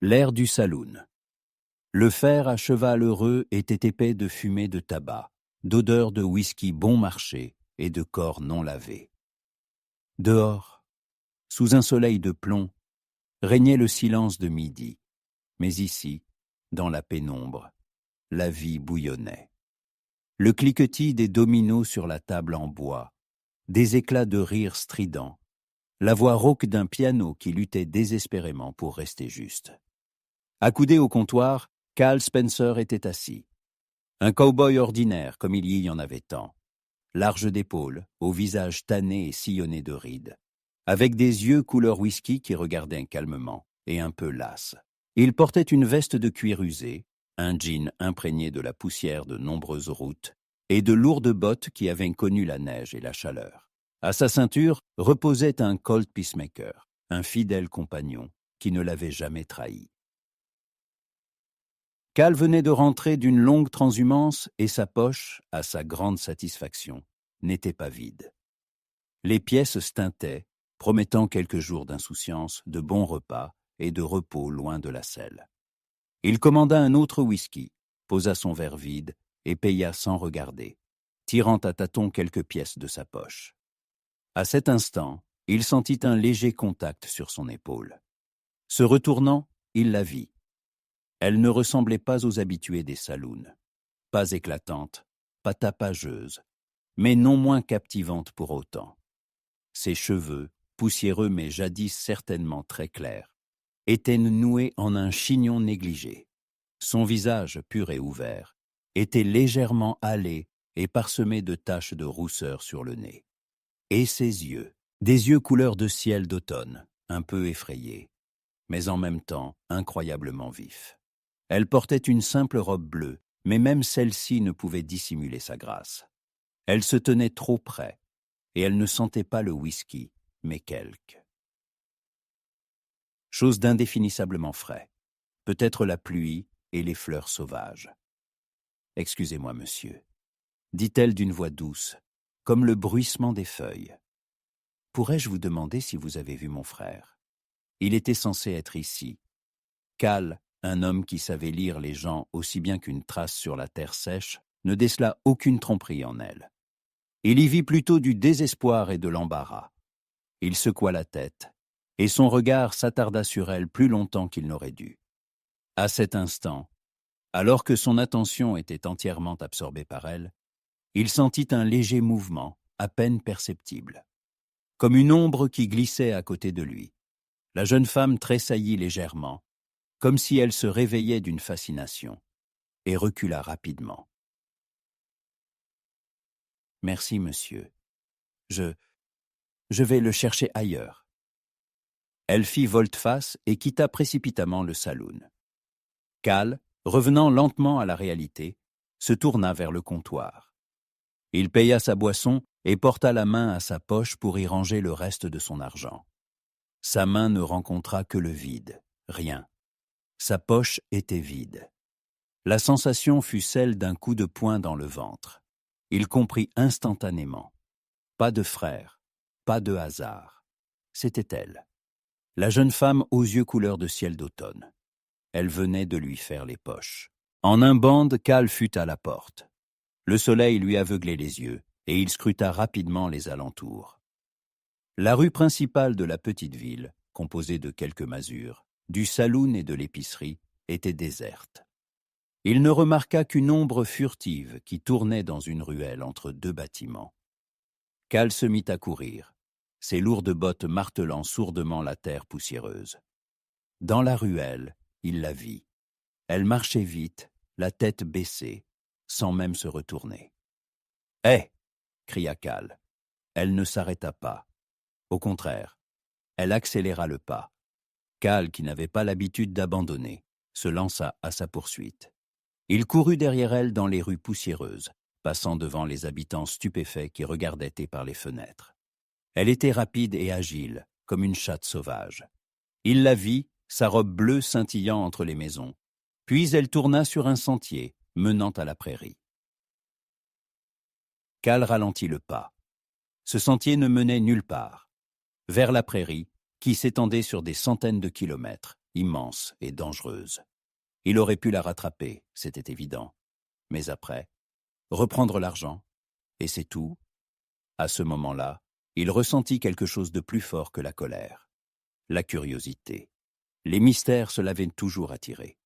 L'air du saloon. Le fer à cheval heureux était épais de fumée de tabac, d'odeur de whisky bon marché et de corps non lavés. Dehors, sous un soleil de plomb, régnait le silence de midi. Mais ici, dans la pénombre, la vie bouillonnait. Le cliquetis des dominos sur la table en bois, des éclats de rire stridents, la voix rauque d'un piano qui luttait désespérément pour rester juste. Accoudé au comptoir, Cal Spencer était assis. Un cow-boy ordinaire, comme il y en avait tant. Large d'épaules, au visage tanné et sillonné de rides. Avec des yeux couleur whisky qui regardaient calmement, et un peu lasses. Il portait une veste de cuir usé, un jean imprégné de la poussière de nombreuses routes, et de lourdes bottes qui avaient connu la neige et la chaleur. À sa ceinture reposait un Colt Peacemaker, un fidèle compagnon qui ne l'avait jamais trahi. Cal venait de rentrer d'une longue transhumance et sa poche, à sa grande satisfaction, n'était pas vide. Les pièces stintaient, promettant quelques jours d'insouciance, de bons repas et de repos loin de la selle. Il commanda un autre whisky, posa son verre vide et paya sans regarder, tirant à tâtons quelques pièces de sa poche. À cet instant, il sentit un léger contact sur son épaule. Se retournant, il la vit. Elle ne ressemblait pas aux habitués des saloons. Pas éclatante, pas tapageuse, mais non moins captivante pour autant. Ses cheveux, poussiéreux mais jadis certainement très clairs, étaient noués en un chignon négligé. Son visage, pur et ouvert, était légèrement hâlé et parsemé de taches de rousseur sur le nez. Et ses yeux, des yeux couleur de ciel d'automne, un peu effrayés, mais en même temps incroyablement vifs. Elle portait une simple robe bleue, mais même celle-ci ne pouvait dissimuler sa grâce. Elle se tenait trop près, et elle ne sentait pas le whisky, mais quelque chose d'indéfinissablement frais, peut-être la pluie et les fleurs sauvages. « Excusez-moi, monsieur, » dit-elle d'une voix douce, comme le bruissement des feuilles. « Pourrais-je vous demander si vous avez vu mon frère? Il était censé être ici. » Cal, un homme qui savait lire les gens aussi bien qu'une trace sur la terre sèche, ne décela aucune tromperie en elle. Il y vit plutôt du désespoir et de l'embarras. Il secoua la tête, et son regard s'attarda sur elle plus longtemps qu'il n'aurait dû. À cet instant, alors que son attention était entièrement absorbée par elle, il sentit un léger mouvement, à peine perceptible. Comme une ombre qui glissait à côté de lui. La jeune femme tressaillit légèrement, comme si elle se réveillait d'une fascination, et recula rapidement. « Merci, monsieur. Je vais le chercher ailleurs. » Elle fit volte-face et quitta précipitamment le saloon. Cal, revenant lentement à la réalité, se tourna vers le comptoir. Il paya sa boisson et porta la main à sa poche pour y ranger le reste de son argent. Sa main ne rencontra que le vide, rien. Sa poche était vide. La sensation fut celle d'un coup de poing dans le ventre. Il comprit instantanément. Pas de frère, pas de hasard. C'était elle. La jeune femme aux yeux couleur de ciel d'automne. Elle venait de lui faire les poches. En un bond, Cal fut à la porte. Le soleil lui aveuglait les yeux, et il scruta rapidement les alentours. La rue principale de la petite ville, composée de quelques masures, du saloon et de l'épicerie, était déserte. Il ne remarqua qu'une ombre furtive qui tournait dans une ruelle entre deux bâtiments. Cal se mit à courir, ses lourdes bottes martelant sourdement la terre poussiéreuse. Dans la ruelle, il la vit. Elle marchait vite, la tête baissée, sans même se retourner. « Hé !» cria Cal. Elle ne s'arrêta pas. Au contraire, elle accéléra le pas. Cal, qui n'avait pas l'habitude d'abandonner, se lança à sa poursuite. Il courut derrière elle dans les rues poussiéreuses, passant devant les habitants stupéfaits qui regardaient par les fenêtres. Elle était rapide et agile, comme une chatte sauvage. Il la vit, sa robe bleue scintillant entre les maisons. Puis elle tourna sur un sentier menant à la prairie. Cal ralentit le pas. Ce sentier ne menait nulle part. Vers la prairie, qui s'étendait sur des centaines de kilomètres, immense et dangereuse. Il aurait pu la rattraper, c'était évident. Mais après, reprendre l'argent, et c'est tout. À ce moment-là, il ressentit quelque chose de plus fort que la colère. La curiosité. Les mystères se l'avaient toujours attiré.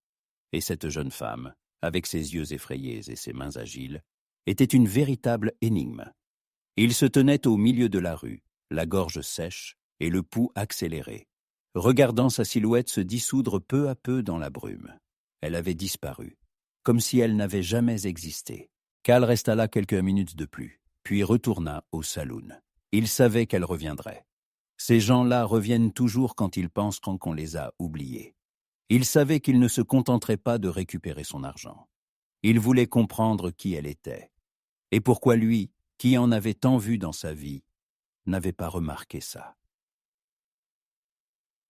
Et cette jeune femme, avec ses yeux effrayés et ses mains agiles, était une véritable énigme. Il se tenait au milieu de la rue, la gorge sèche et le pouls accéléré, regardant sa silhouette se dissoudre peu à peu dans la brume. Elle avait disparu, comme si elle n'avait jamais existé. Cal resta là quelques minutes de plus, puis retourna au saloon. Il savait qu'elle reviendrait. Ces gens-là reviennent toujours quand ils pensent qu'on les a oubliés. Il savait qu'il ne se contenterait pas de récupérer son argent. Il voulait comprendre qui elle était. Et pourquoi lui, qui en avait tant vu dans sa vie, n'avait pas remarqué ça.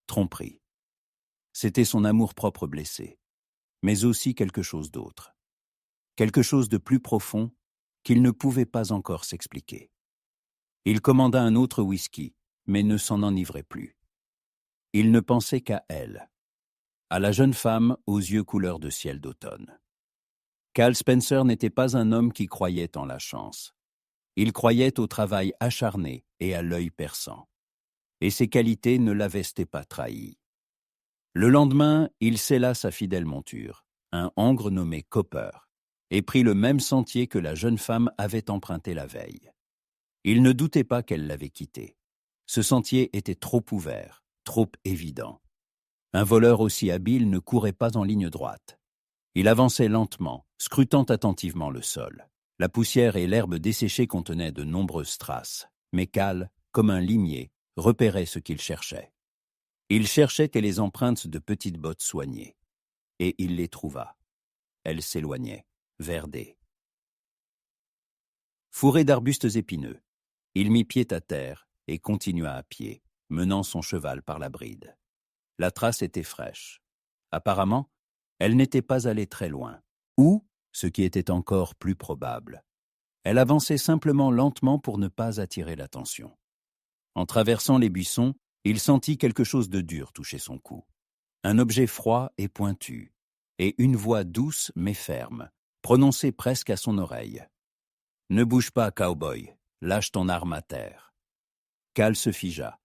Tromperie. C'était son amour-propre blessé, mais aussi quelque chose d'autre. Quelque chose de plus profond qu'il ne pouvait pas encore s'expliquer. Il commanda un autre whisky, mais ne s'en enivrait plus. Il ne pensait qu'à elle, à la jeune femme aux yeux couleur de ciel d'automne. Cal Spencer n'était pas un homme qui croyait en la chance. Il croyait au travail acharné et à l'œil perçant. Et ses qualités ne l'avestaient pas trahi. Le lendemain, il sella sa fidèle monture, un hongre nommé Copper, et prit le même sentier que la jeune femme avait emprunté la veille. Il ne doutait pas qu'elle l'avait quitté. Ce sentier était trop ouvert, trop évident. Un voleur aussi habile ne courait pas en ligne droite. Il avançait lentement, scrutant attentivement le sol. La poussière et l'herbe desséchée contenaient de nombreuses traces, mais Cal, comme un limier, repérait ce qu'il cherchait. Il cherchait les empreintes de petites bottes soignées. Et il les trouva. Elles s'éloignaient, verdées. Fourré d'arbustes épineux, il mit pied à terre et continua à pied, menant son cheval par la bride. La trace était fraîche. Apparemment, elle n'était pas allée très loin. Ou, ce qui était encore plus probable, elle avançait simplement lentement pour ne pas attirer l'attention. En traversant les buissons, il sentit quelque chose de dur toucher son cou. Un objet froid et pointu, et une voix douce mais ferme, prononcée presque à son oreille. « Ne bouge pas, cowboy, lâche ton arme à terre. » Cal se figea.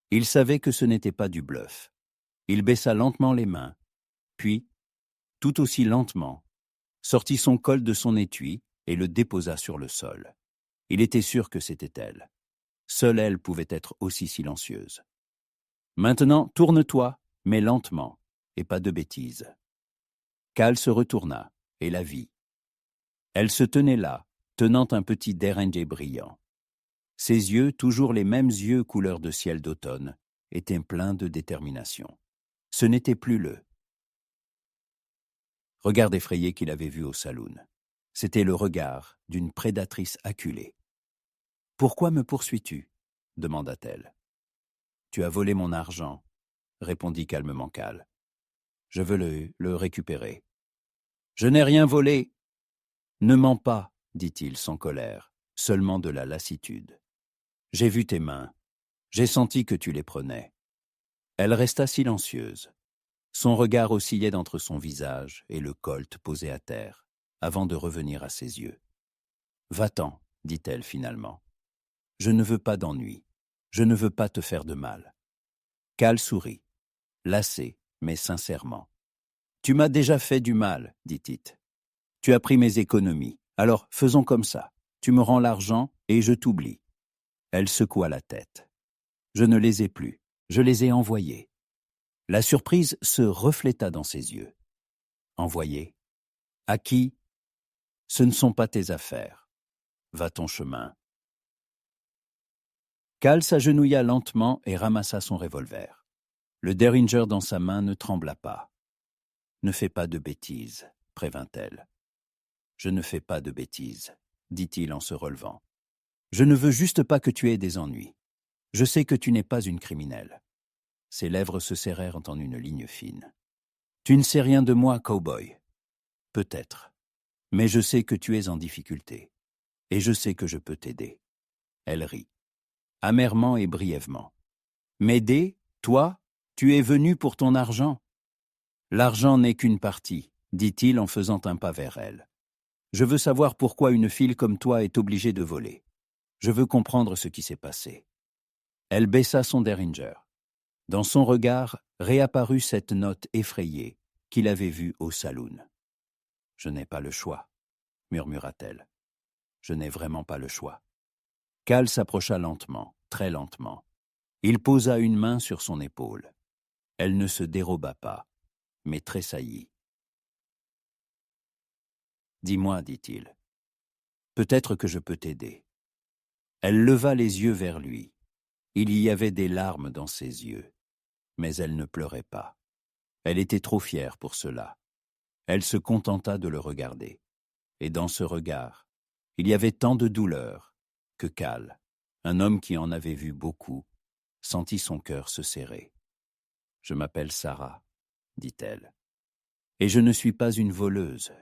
Il savait que ce n'était pas du bluff. Il baissa lentement les mains, puis, tout aussi lentement, sortit son col de son étui et le déposa sur le sol. Il était sûr que c'était elle. Seule elle pouvait être aussi silencieuse. « Maintenant, tourne-toi, mais lentement, et pas de bêtises. » Cal se retourna et la vit. Elle se tenait là, tenant un petit Derringer brillant. Ses yeux, toujours les mêmes yeux couleur de ciel d'automne, étaient pleins de détermination. Ce n'était plus le regard effrayé qu'il avait vu au saloon. C'était le regard d'une prédatrice acculée. « Pourquoi me poursuis-tu » demanda-t-elle. « Tu as volé mon argent » répondit calmement Cal. « Je veux le récupérer. »« Je n'ai rien volé !»« Ne mens pas, » dit-il sans colère, seulement de la lassitude. « J'ai vu tes mains. J'ai senti que tu les prenais. » Elle resta silencieuse. Son regard oscillait entre son visage et le colt posé à terre, avant de revenir à ses yeux. « Va-t'en, » dit-elle finalement. « Je ne veux pas d'ennui. Je ne veux pas te faire de mal. » Cal sourit, lassé, mais sincèrement. « Tu m'as déjà fait du mal, dit-il. Tu as pris mes économies. Alors, faisons comme ça. Tu me rends l'argent et je t'oublie. » Elle secoua la tête. « Je ne les ai plus. Je les ai envoyés. » La surprise se refléta dans ses yeux. « Envoyés ? À qui ? Ce ne sont pas tes affaires. Va ton chemin. » Cal s'agenouilla lentement et ramassa son revolver. Le Derringer dans sa main ne trembla pas. « Ne fais pas de bêtises, » prévint-elle. « Je ne fais pas de bêtises, » dit-il en se relevant. « Je ne veux juste pas que tu aies des ennuis. Je sais que tu n'es pas une criminelle. » Ses lèvres se serrèrent en une ligne fine. « Tu ne sais rien de moi, cow-boy. Peut-être. Mais je sais que tu es en difficulté. Et je sais que je peux t'aider. » Elle rit, amèrement et brièvement. « M'aider, toi ? Tu es venu pour ton argent ? L'argent n'est qu'une partie, dit-il en faisant un pas vers elle. Je veux savoir pourquoi une fille comme toi est obligée de voler. Je veux comprendre ce qui s'est passé. Elle baissa son derringer. Dans son regard réapparut cette note effrayée qu'il avait vue au saloon. « Je n'ai pas le choix, » murmura-t-elle. « Je n'ai vraiment pas le choix. » Cal s'approcha lentement, très lentement. Il posa une main sur son épaule. Elle ne se déroba pas, mais tressaillit. « Dis-moi, dit-il. Peut-être que je peux t'aider. » Elle leva les yeux vers lui. Il y avait des larmes dans ses yeux, mais elle ne pleurait pas. Elle était trop fière pour cela. Elle se contenta de le regarder. Et dans ce regard, il y avait tant de douleur que Cal, un homme qui en avait vu beaucoup, sentit son cœur se serrer. « Je m'appelle Sarah, » dit-elle. « Et je ne suis pas une voleuse.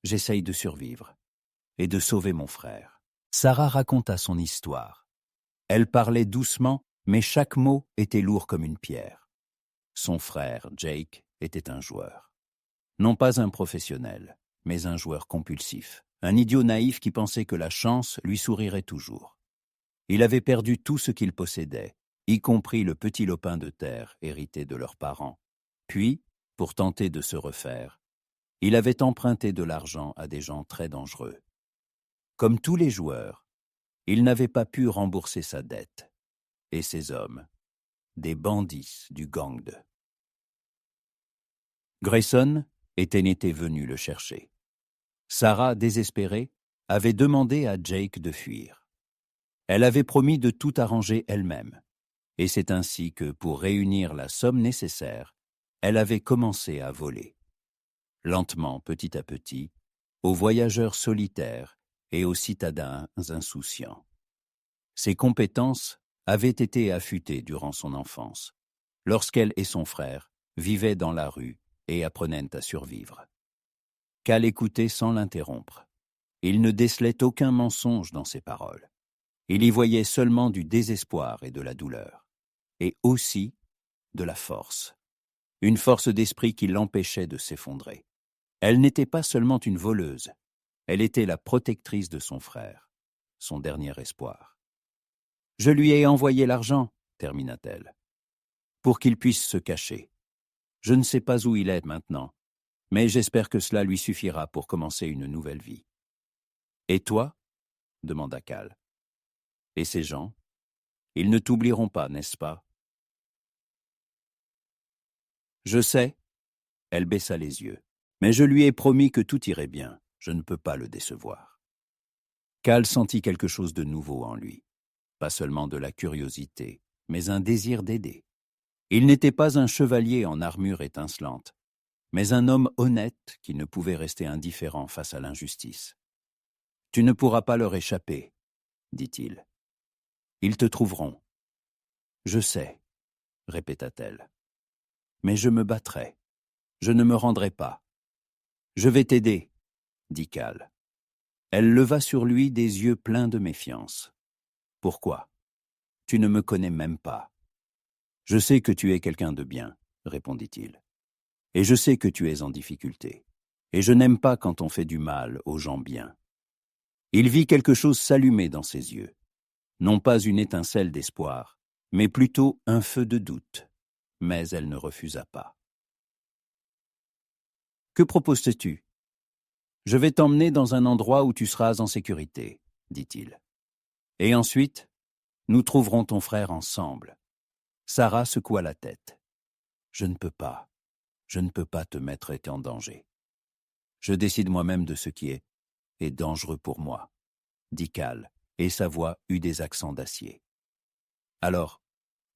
J'essaye de survivre et de sauver mon frère. » Sarah raconta son histoire. Elle parlait doucement, mais chaque mot était lourd comme une pierre. Son frère, Jake, était un joueur. Non pas un professionnel, mais un joueur compulsif, un idiot naïf qui pensait que la chance lui sourirait toujours. Il avait perdu tout ce qu'il possédait, y compris le petit lopin de terre hérité de leurs parents. Puis, pour tenter de se refaire, il avait emprunté de l'argent à des gens très dangereux. Comme tous les joueurs, il n'avait pas pu rembourser sa dette. Et ces hommes, des bandits du gang de... Grayson était venu le chercher. Sarah, désespérée, avait demandé à Jake de fuir. Elle avait promis de tout arranger elle-même, et c'est ainsi que, pour réunir la somme nécessaire, elle avait commencé à voler. Lentement, petit à petit, aux voyageurs solitaires et aux citadins insouciants. Ses compétences avaient été affûtées durant son enfance, lorsqu'elle et son frère vivaient dans la rue et apprenaient à survivre. Cal écoutait sans l'interrompre. Il ne décelait aucun mensonge dans ses paroles. Il y voyait seulement du désespoir et de la douleur, et aussi de la force. Une force d'esprit qui l'empêchait de s'effondrer. Elle n'était pas seulement une voleuse, elle était la protectrice de son frère, son dernier espoir. « Je lui ai envoyé l'argent, » termina-t-elle, « pour qu'il puisse se cacher. Je ne sais pas où il est maintenant, mais j'espère que cela lui suffira pour commencer une nouvelle vie. »« Et toi ?» demanda Cal. « Et ces gens? Ils ne t'oublieront pas, n'est-ce pas ?»« Je sais. » Elle baissa les yeux. « Mais je lui ai promis que tout irait bien. Je ne peux pas le décevoir. » Cal sentit quelque chose de nouveau en lui. Pas seulement de la curiosité, mais un désir d'aider. Il n'était pas un chevalier en armure étincelante, mais un homme honnête qui ne pouvait rester indifférent face à l'injustice. « Tu ne pourras pas leur échapper, » dit-il. « Ils te trouveront. »« Je sais, » répéta-t-elle. « Mais je me battrai. Je ne me rendrai pas. »« Je vais t'aider, » dit Cal. Elle leva sur lui des yeux pleins de méfiance. « Pourquoi ? Tu ne me connais même pas. »« Je sais que tu es quelqu'un de bien, » répondit-il. « Et je sais que tu es en difficulté. Et je n'aime pas quand on fait du mal aux gens bien. » Il vit quelque chose s'allumer dans ses yeux. Non pas une étincelle d'espoir, mais plutôt un feu de doute. Mais elle ne refusa pas. « Que proposes-tu ? » « Je vais t'emmener dans un endroit où tu seras en sécurité, » dit-il. « Et ensuite, nous trouverons ton frère ensemble. » Sarah secoua la tête. « Je ne peux pas te mettre en danger. Je décide moi-même de ce qui est dangereux pour moi, » dit Cal, et sa voix eut des accents d'acier. « Alors,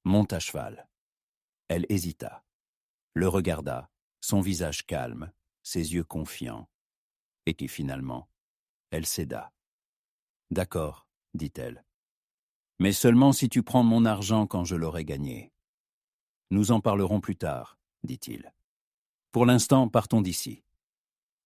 monte à cheval. » Elle hésita, le regarda, son visage calme, ses yeux confiants, et puis finalement, elle céda. « D'accord, » dit-elle. « Mais seulement si tu prends mon argent quand je l'aurai gagné. »« Nous en parlerons plus tard, » dit-il. « Pour l'instant, partons d'ici. »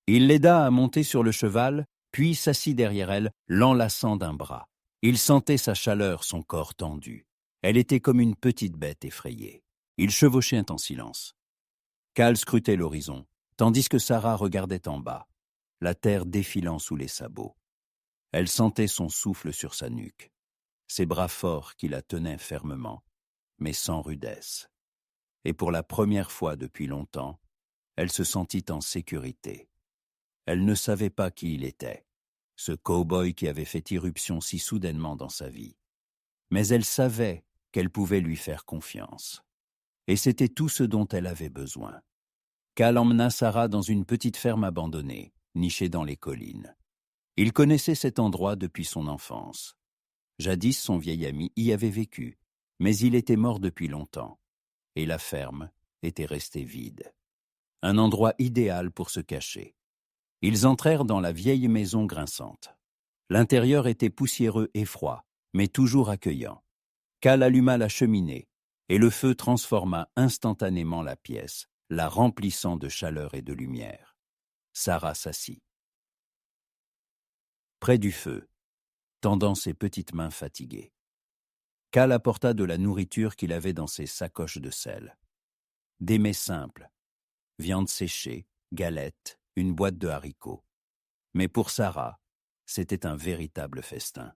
Il l'aida à monter sur le cheval, puis s'assit derrière elle, l'enlaçant d'un bras. Il sentait sa chaleur, son corps tendu. Elle était comme une petite bête effrayée. Ils chevauchaient en silence. Cal scrutait l'horizon, tandis que Sarah regardait en bas, la terre défilant sous les sabots. Elle sentait son souffle sur sa nuque, ses bras forts qui la tenaient fermement, mais sans rudesse. Et pour la première fois depuis longtemps, elle se sentit en sécurité. Elle ne savait pas qui il était, ce cow-boy qui avait fait irruption si soudainement dans sa vie. Mais elle savait qu'elle pouvait lui faire confiance. Et c'était tout ce dont elle avait besoin. Cal emmena Sarah dans une petite ferme abandonnée, nichée dans les collines. Il connaissait cet endroit depuis son enfance. Jadis, son vieil ami y avait vécu, mais il était mort depuis longtemps, et la ferme était restée vide. Un endroit idéal pour se cacher. Ils entrèrent dans la vieille maison grinçante. L'intérieur était poussiéreux et froid, mais toujours accueillant. Cal alluma la cheminée, et le feu transforma instantanément la pièce, la remplissant de chaleur et de lumière. Sarah s'assit. Près du feu, tendant ses petites mains fatiguées. Cal apporta de la nourriture qu'il avait dans ses sacoches de sel. Des mets simples, viande séchée, galettes, une boîte de haricots. Mais pour Sarah, c'était un véritable festin.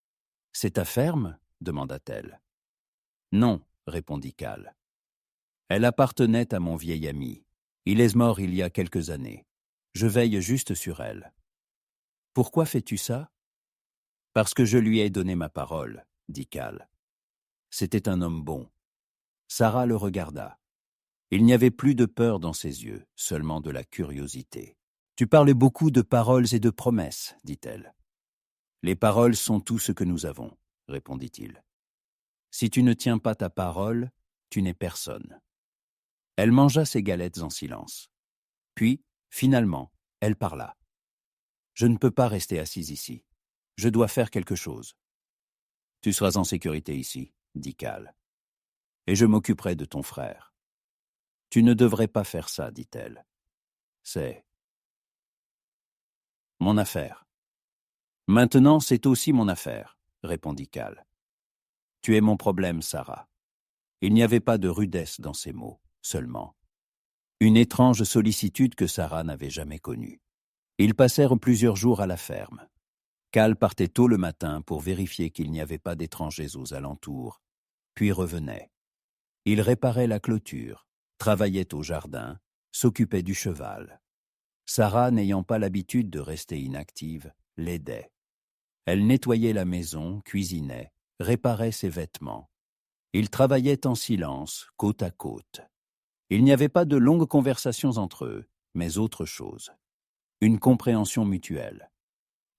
« C'est ta ferme » demanda-t-elle. « Non » répondit Cal. « Elle appartenait à mon vieil ami. Il est mort il y a quelques années. Je veille juste sur elle. »« Pourquoi fais-tu ça ?»« Parce que je lui ai donné ma parole, » dit Cal. C'était un homme bon. Sarah le regarda. Il n'y avait plus de peur dans ses yeux, seulement de la curiosité. « Tu parles beaucoup de paroles et de promesses, » dit-elle. « Les paroles sont tout ce que nous avons, » répondit-il. « Si tu ne tiens pas ta parole, tu n'es personne. » Elle mangea ses galettes en silence. Puis, finalement, elle parla. « Je ne peux pas rester assise ici. Je dois faire quelque chose. »« Tu seras en sécurité ici, » dit Cal. « Et je m'occuperai de ton frère. »« Tu ne devrais pas faire ça, dit-elle. C'est mon affaire. »« Maintenant, c'est aussi mon affaire, » répondit Cal. « Tu es mon problème, Sarah. » Il n'y avait pas de rudesse dans ces mots, seulement une étrange sollicitude que Sarah n'avait jamais connue. Ils passèrent plusieurs jours à la ferme. Cal partait tôt le matin pour vérifier qu'il n'y avait pas d'étrangers aux alentours, puis revenait. Il réparait la clôture, travaillait au jardin, s'occupait du cheval. Sarah, n'ayant pas l'habitude de rester inactive, l'aidait. Elle nettoyait la maison, cuisinait, réparait ses vêtements. Ils travaillaient en silence, côte à côte. Il n'y avait pas de longues conversations entre eux, mais autre chose. Une compréhension mutuelle.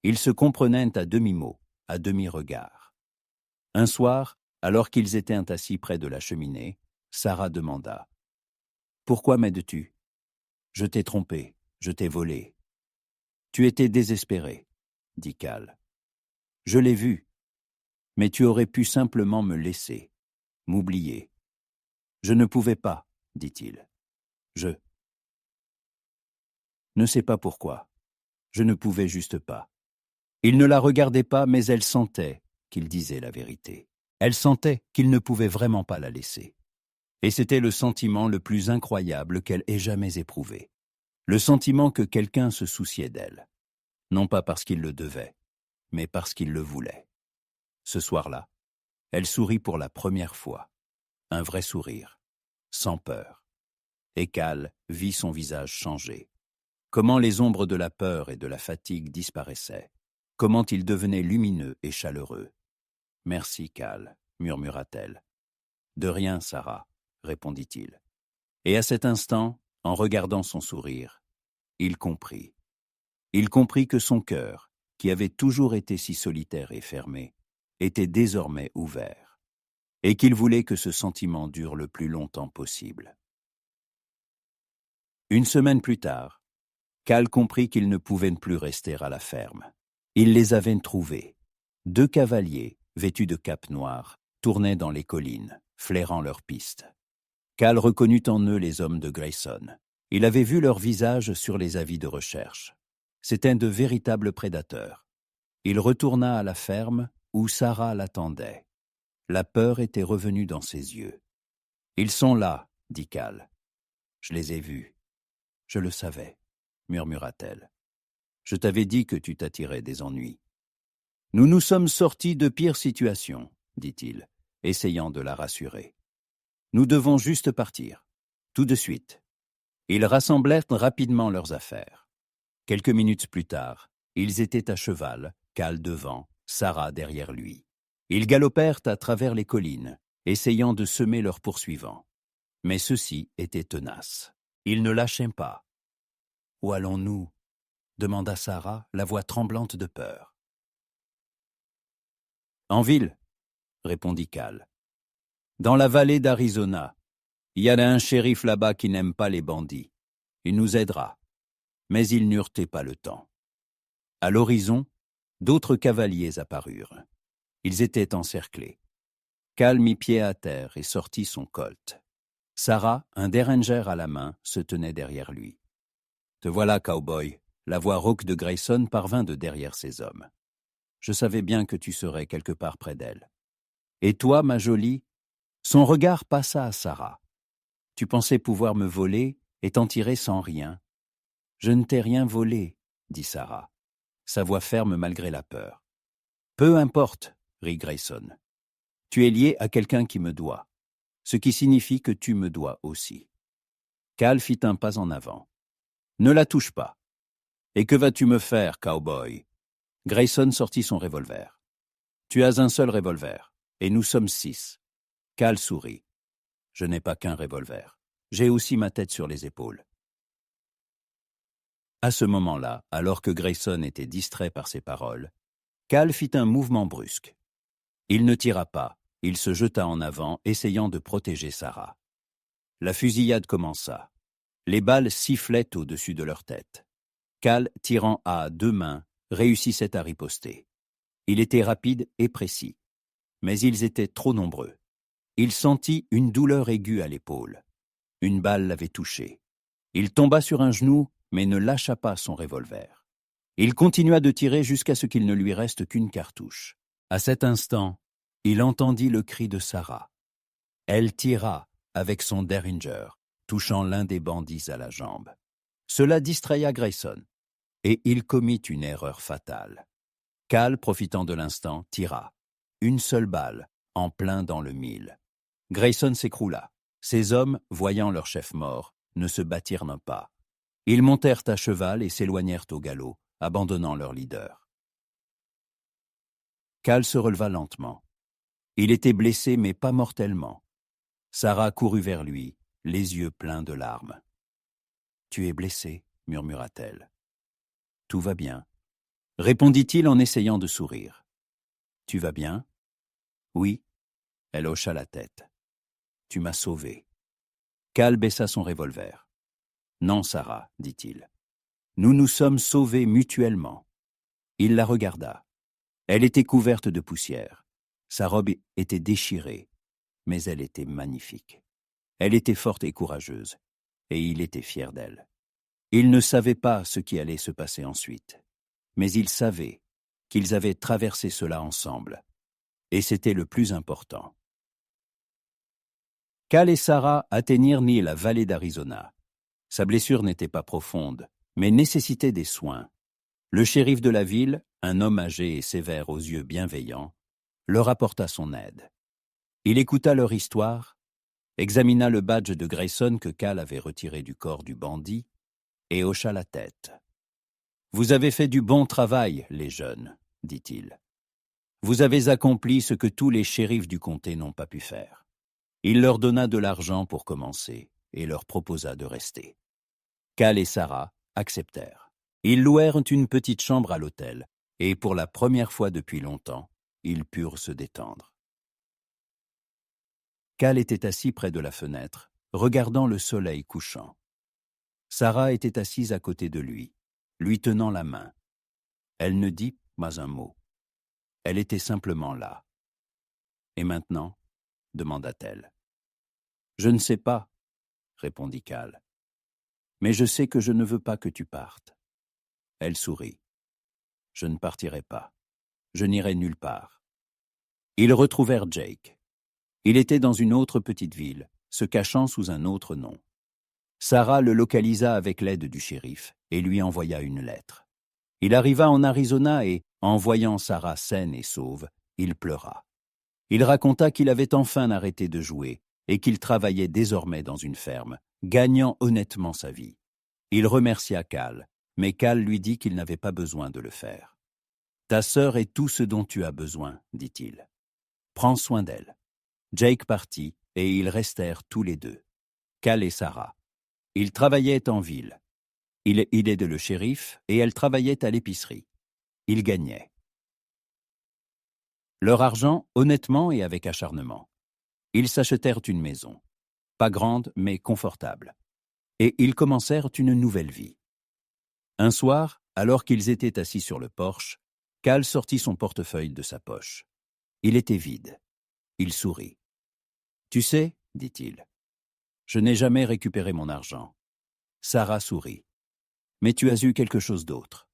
Ils se comprenaient à demi-mot, à demi-regard. Un soir, alors qu'ils étaient assis près de la cheminée, Sarah demanda : « Pourquoi m'aides-tu ? Je t'ai trompé, je t'ai volé. » « Tu étais désespéré, » dit Cal. « Je l'ai vu, mais tu aurais pu simplement me laisser, m'oublier. »« Je ne pouvais pas, » dit-il. « Je ne sais pas pourquoi. Je ne pouvais juste pas. » Il ne la regardait pas, mais elle sentait qu'il disait la vérité. Elle sentait qu'il ne pouvait vraiment pas la laisser. Et c'était le sentiment le plus incroyable qu'elle ait jamais éprouvé. Le sentiment que quelqu'un se souciait d'elle. Non pas parce qu'il le devait, mais parce qu'il le voulait. Ce soir-là, elle sourit pour la première fois. Un vrai sourire, sans peur. Et Cal vit son visage changer. Comment les ombres de la peur et de la fatigue disparaissaient. Comment il devenait lumineux et chaleureux. « Merci, Cal, » murmura-t-elle. « De rien, Sarah, » répondit-il. Et à cet instant, en regardant son sourire, il comprit. Il comprit que son cœur, qui avait toujours été si solitaire et fermé, était désormais ouvert, et qu'il voulait que ce sentiment dure le plus longtemps possible. Une semaine plus tard, Cal comprit qu'il ne pouvait plus rester à la ferme. Il les avait trouvés. 2 cavaliers, vêtus de capes noires, tournaient dans les collines, flairant leurs pistes. Cal reconnut en eux les hommes de Grayson. Il avait vu leur visage sur les avis de recherche. C'étaient de véritables prédateurs. Il retourna à la ferme où Sarah l'attendait. La peur était revenue dans ses yeux. « Ils sont là, » dit Cal. Je les ai vus. Je le savais, murmura-t-elle. Je t'avais dit que tu t'attirais des ennuis. Nous nous sommes sortis de pires situations, dit-il, essayant de la rassurer. Nous devons juste partir, tout de suite. Ils rassemblèrent rapidement leurs affaires. Quelques minutes plus tard, ils étaient à cheval, Cal devant, Sarah derrière lui. Ils galopèrent à travers les collines, essayant de semer leurs poursuivants. Mais ceux-ci étaient tenaces. Ils ne lâchaient pas. « Où allons-nous » demanda Sarah, la voix tremblante de peur. « En ville » répondit Cal. « Dans la vallée d'Arizona. Il y a un shérif là-bas qui n'aime pas les bandits. Il nous aidera. » Mais ils n'eurent pas le temps. À l'horizon, d'autres cavaliers apparurent. Ils étaient encerclés. Cal mit pied à terre et sortit son colt. Sarah, un derringer à la main, se tenait derrière lui. « Te voilà, cowboy !» La voix rauque de Grayson parvint de derrière ses hommes. « Je savais bien que tu serais quelque part près d'elle. »« Et toi, ma jolie ?» Son regard passa à Sarah. « Tu pensais pouvoir me voler et t'en tirer sans rien. »« Je ne t'ai rien volé, » dit Sarah, sa voix ferme malgré la peur. « Peu importe, » rit Grayson. « Tu es lié à quelqu'un qui me doit, ce qui signifie que tu me dois aussi. » Cal fit un pas en avant. « Ne la touche pas. »« Et que vas-tu me faire, cowboy ?» Grayson sortit son revolver. « Tu as un seul revolver, et nous sommes 6. » Cal sourit. « Je n'ai pas qu'un revolver. J'ai aussi ma tête sur les épaules. » À ce moment-là, alors que Grayson était distrait par ses paroles, Cal fit un mouvement brusque. Il ne tira pas, il se jeta en avant, essayant de protéger Sarah. La fusillade commença. Les balles sifflaient au-dessus de leur tête. Cal, tirant à 2 mains, réussissait à riposter. Il était rapide et précis. Mais ils étaient trop nombreux. Il sentit une douleur aiguë à l'épaule. Une balle l'avait touché. Il tomba sur un genou, mais ne lâcha pas son revolver. Il continua de tirer jusqu'à ce qu'il ne lui reste qu'une cartouche. À cet instant, il entendit le cri de Sarah. Elle tira avec son derringer, touchant l'un des bandits à la jambe. Cela distraya Grayson, et il commit une erreur fatale. Cal, profitant de l'instant, tira. Une seule balle, en plein dans le mille. Grayson s'écroula. Ses hommes, voyant leur chef mort, ne se battirent pas. Ils montèrent à cheval et s'éloignèrent au galop, abandonnant leur leader. Cal se releva lentement. Il était blessé, mais pas mortellement. Sarah courut vers lui, les yeux pleins de larmes. « Tu es blessé » murmura-t-elle. « Tout va bien » répondit-il en essayant de sourire. « Tu vas bien ?»« Oui. » Elle hocha la tête. « Tu m'as sauvé. » Cal baissa son revolver. « Non, Sarah, dit-il. Nous nous sommes sauvés mutuellement. » Il la regarda. Elle était couverte de poussière. Sa robe était déchirée, mais elle était magnifique. Elle était forte et courageuse, et il était fier d'elle. Il ne savait pas ce qui allait se passer ensuite, mais il savait qu'ils avaient traversé cela ensemble, et c'était le plus important. Cal et Sarah atteignirent la vallée d'Arizona. Sa blessure n'était pas profonde, mais nécessitait des soins. Le shérif de la ville, un homme âgé et sévère aux yeux bienveillants, leur apporta son aide. Il écouta leur histoire, examina le badge de Grayson que Cal avait retiré du corps du bandit et hocha la tête. « Vous avez fait du bon travail, les jeunes, » dit-il. « Vous avez accompli ce que tous les shérifs du comté n'ont pas pu faire. » Il leur donna de l'argent pour commencer et leur proposa de rester. Cal et Sarah acceptèrent. Ils louèrent une petite chambre à l'hôtel et pour la première fois depuis longtemps, ils purent se détendre. Cal était assis près de la fenêtre, regardant le soleil couchant. Sarah était assise à côté de lui, lui tenant la main. Elle ne dit pas un mot. Elle était simplement là. « Et maintenant ?» demanda-t-elle. « Je ne sais pas, » répondit Cal. « Mais je sais que je ne veux pas que tu partes. » Elle sourit. « Je ne partirai pas. Je n'irai nulle part. » Ils retrouvèrent Jake. Il était dans une autre petite ville, se cachant sous un autre nom. Sarah le localisa avec l'aide du shérif et lui envoya une lettre. Il arriva en Arizona et, en voyant Sarah saine et sauve, il pleura. Il raconta qu'il avait enfin arrêté de jouer et qu'il travaillait désormais dans une ferme, gagnant honnêtement sa vie. Il remercia Cal, mais Cal lui dit qu'il n'avait pas besoin de le faire. « Ta sœur est tout ce dont tu as besoin, dit-il. Prends soin d'elle. » Jake partit et ils restèrent tous les deux, Cal et Sarah. Ils travaillaient en ville. Il aidait le shérif et elle travaillait à l'épicerie. Ils gagnaient leur argent honnêtement et avec acharnement. Ils s'achetèrent une maison, pas grande mais confortable, et ils commencèrent une nouvelle vie. Un soir, alors qu'ils étaient assis sur le porche, Cal sortit son portefeuille de sa poche. Il était vide. Il sourit. « Tu sais, dit-il, je n'ai jamais récupéré mon argent. » Sarah sourit. « Mais tu as eu quelque chose d'autre. »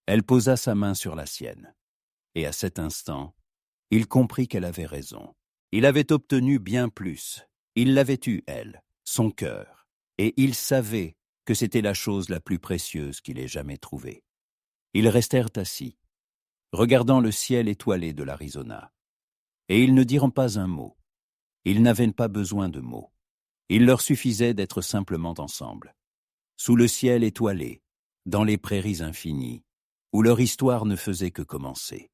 Elle posa sa main sur la sienne. Et à cet instant, il comprit qu'elle avait raison. Il avait obtenu bien plus. Il l'avait eue, elle, son cœur. Et il savait que c'était la chose la plus précieuse qu'il ait jamais trouvée. Ils restèrent assis, regardant le ciel étoilé de l'Arizona. Et ils ne dirent pas un mot. Ils n'avaient pas besoin de mots. Il leur suffisait d'être simplement ensemble. Sous le ciel étoilé, dans les prairies infinies, où leur histoire ne faisait que commencer.